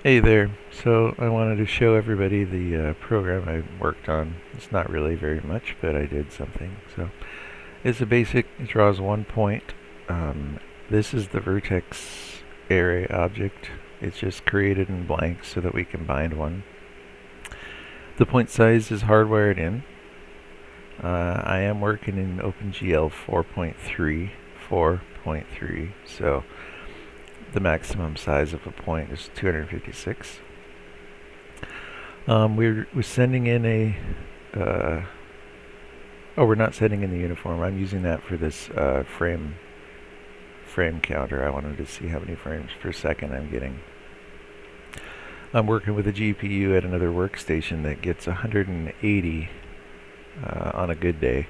Hey there. So I wanted to show everybody the program I worked on. It's not really very much, but I did something. So it's a basic, it draws one point. This is the vertex array object. It's just created in blank so that we can bind one. The point size is hardwired in. I am working in OpenGL 4.3, so the maximum size of a point is 256. We're sending in we're not sending in the uniform. I'm using that for this frame counter. I wanted to see how many frames per second I'm getting. I'm working with a GPU at another workstation that gets 180 on a good day,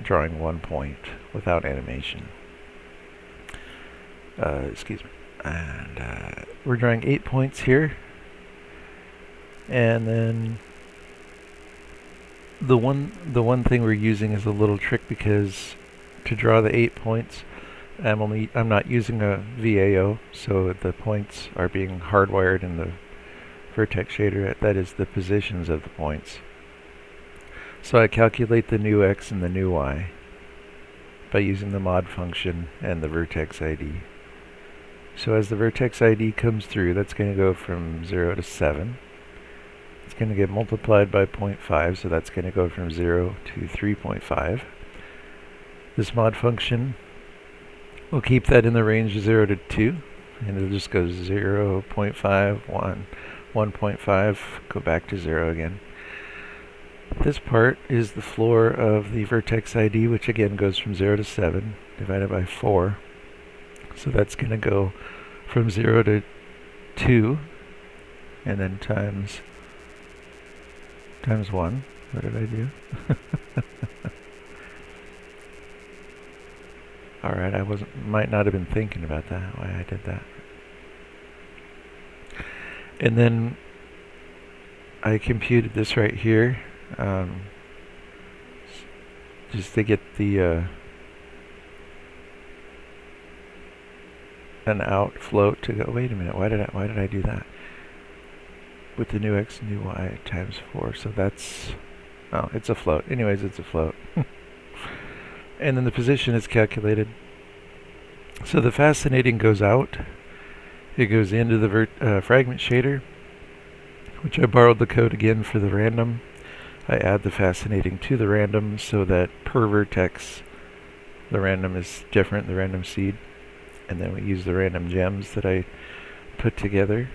drawing one point without animation. Excuse me. And we're drawing 8 points here. And then the one thing we're using is a little trick, because to draw the 8 points, I'm not using a VAO, so the points are being hardwired in the vertex shader. That is the positions of the points. So I calculate the new x and the new y by using the mod function and the VertexID. So as the VertexID comes through, that's going to go from 0 to 7. It's going to get multiplied by 0.5, so that's going to go from 0 to 3.5. This mod function will keep that in the range of 0 to 2, and it'll just go 0, 0.5, 1, 1.5, go back to 0 again. This part is the floor of the VertexID, which again goes from 0 to 7, divided by 4. So that's going to go from 0 to 2, and then times 1. What did I do? Alright, might not have been thinking about that, why I did that. And then I computed this right here, just to get the an out float to go. Wait a minute, why did I do that? With the new x and new y times 4, so that's, oh, it's a float. Anyways, it's a float. And then the position is calculated. So the fascinating goes out. It goes into the fragment shader, which I borrowed the code again for the random. I add the fascinating to the random so that per vertex the random is different, the random seed. And then we use the random gems that I put together.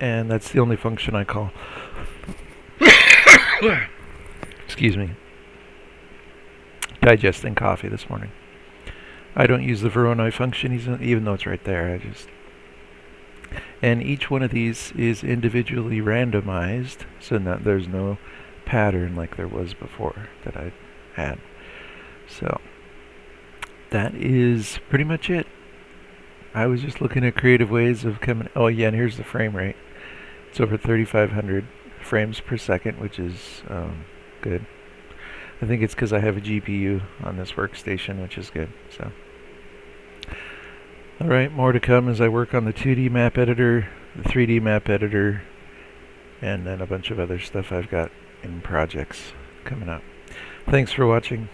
And that's the only function I call. Excuse me. Digesting coffee this morning. I don't use the Voronoi function even though it's right there. And each one of these is individually randomized, so that there's no pattern like there was before that I had. So that is pretty much it. I was just looking at creative ways of coming. Oh yeah, and here's the frame rate. It's over 3,500 frames per second, which is good. I think it's because I have a GPU on this workstation, which is good. So, alright, more to come as I work on the 2D map editor, the 3D map editor, and then a bunch of other stuff I've got in projects coming up. Thanks for watching.